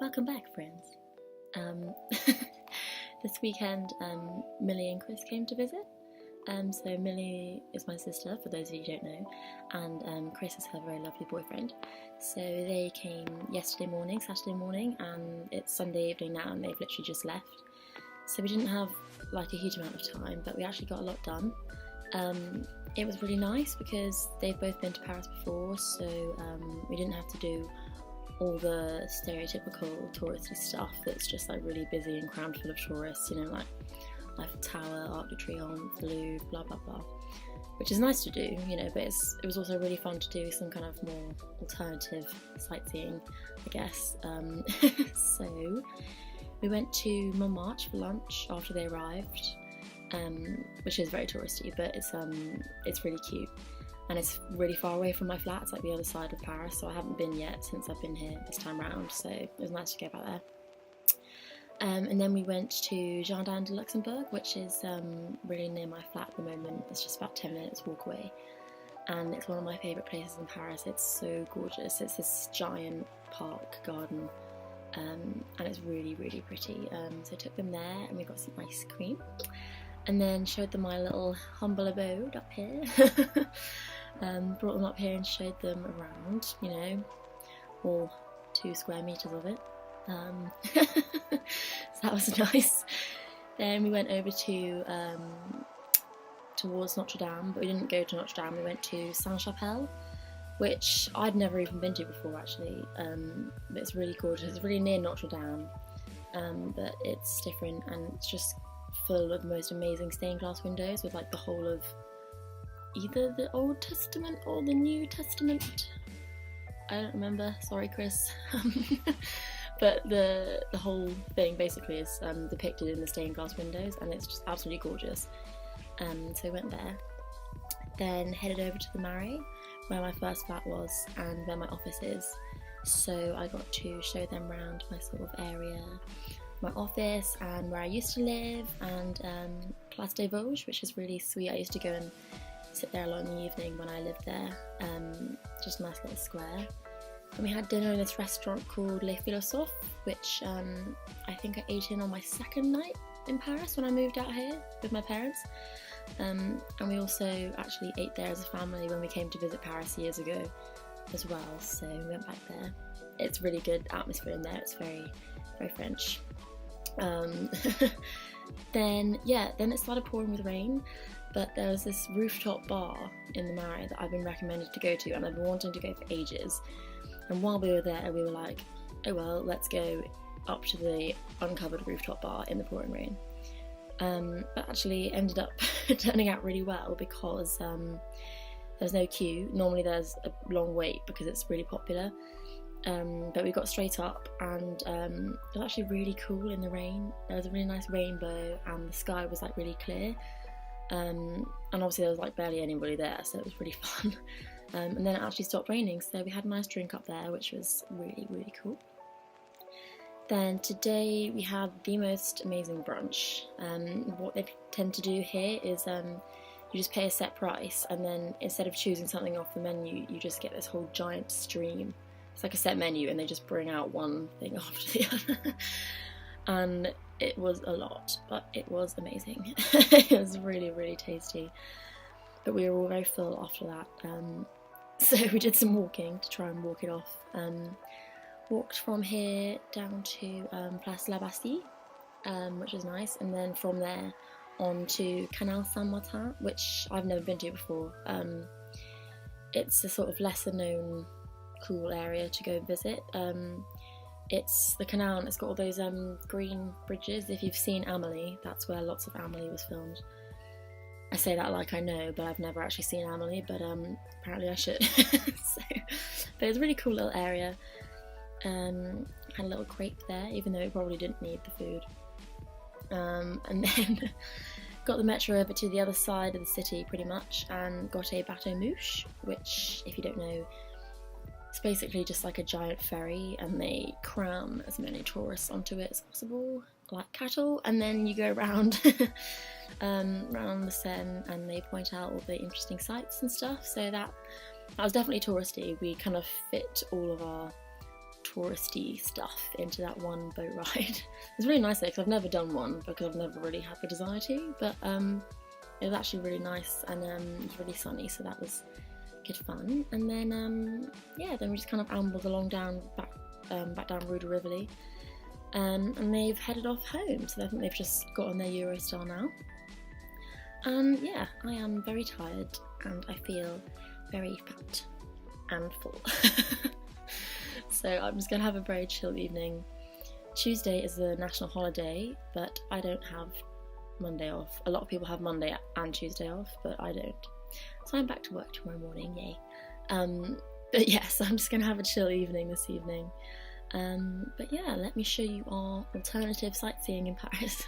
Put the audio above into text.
Welcome back, friends. This weekend, Millie and Chris came to visit. So Millie is my sister, for those of you who don't know, and Chris is her very lovely boyfriend. So they came Saturday morning, and it's Sunday evening now, and they've literally just left. So we didn't have like a huge amount of time, but we actually got a lot done. It was really nice because they've both been to Paris before, so we didn't have to do all the stereotypical touristy stuff that's just like really busy and crammed full of tourists, you know, like Eiffel Tower, Arc de Triomphe, the Louvre, blah blah blah, which is nice to do, you know, but it was also really fun to do some kind of more alternative sightseeing, I guess. So we went to Montmartre for lunch after they arrived, which is very touristy, but it's really cute. And it's really far away from my flat. It's like the other side of Paris, so I haven't been yet since I've been here this time round, so it was nice to go back there. And then we went to Jardin de Luxembourg, which is really near my flat at the moment. It's just about 10 minutes walk away, and it's one of my favourite places in Paris. It's so gorgeous. It's this giant park garden, and it's really, really pretty. So I took them there, and we got some ice cream, and then showed them my little humble abode up here. Brought them up here and showed them around, you know, all 2 square metres of it. So that was nice. Then we went over to towards Notre Dame, but we didn't go to Notre Dame. We went to Saint-Chapelle, which I'd never even been to before actually. But it's really gorgeous. It's really near Notre Dame, but it's different, and it's just full of the most amazing stained glass windows with like the whole of either the Old Testament or the New Testament. I don't remember, sorry Chris. But the whole thing basically is depicted in the stained glass windows, and it's just absolutely gorgeous. So we went there, then headed over to the Marais, where my first flat was and where my office is. So I got to show them around my sort of area, my office, and where I used to live, and Place des Vosges, which is really sweet. I used to go and sit there a lot in the evening when I lived there, just a nice little square. And we had dinner in this restaurant called Les Philosophes, which I think I ate in on my second night in Paris when I moved out here with my parents. And we also actually ate there as a family when we came to visit Paris years ago as well, so we went back there. It's really good atmosphere in there, it's very, very French. Then it started pouring with rain, but there was this rooftop bar in the Marais that I've been recommended to go to, and I've been wanting to go for ages. And while we were there, we were like, oh well, let's go up to the uncovered rooftop bar in the pouring rain. But actually ended up turning out really well because there's no queue. Normally there's a long wait because it's really popular. But we got straight up, and it was actually really cool in the rain. There was a really nice rainbow, and the sky was like really clear. And obviously there was like barely anybody there, so it was really fun. And then it actually stopped raining, so we had a nice drink up there, which was really, really cool. Then today we had the most amazing brunch. What they tend to do here is you just pay a set price, and then instead of choosing something off the menu, you just get this whole giant stream. It's like a set menu, and they just bring out one thing after the other. And it was a lot, but it was amazing. It was really, really tasty. But we were all very full after that. So we did some walking to try and walk it off. Walked from here down to Place la Bastille, which is nice, and then from there on to Canal Saint-Martin, which I've never been to before. It's a sort of lesser known cool area to go visit. It's the canal, and it's got all those green bridges. If you've seen Amélie, that's where lots of Amélie was filmed. I say that like I know, but I've never actually seen Amélie, but apparently I should. But it's a really cool little area. Had a little crepe there, even though it probably didn't need the food. And then got the metro over to the other side of the city pretty much, and got a bateau mouche, which, if you don't know, it's basically just like a giant ferry, and they cram as many tourists onto it as possible, like cattle, and then you go around around the Seine, and they point out all the interesting sights and stuff. So that was definitely touristy. We kind of fit all of our touristy stuff into that one boat ride. It's really nice though, because I've never done one because I've never really had the desire to, but it was actually really nice, and it was really sunny, so that was good fun. And then then we just kind of ambled along back down Rue de Rivoli, and they've headed off home, so I think they've just got on their Eurostar now. And yeah, I am very tired and I feel very fat and full. So I'm just going to have a very chill evening. Tuesday is a national holiday, but I don't have Monday off. A lot of people have Monday and Tuesday off, but I don't. So I'm back to work tomorrow morning, yay. But yes, I'm just going to have a chill evening this evening. But yeah, let me show you our alternative sightseeing in Paris.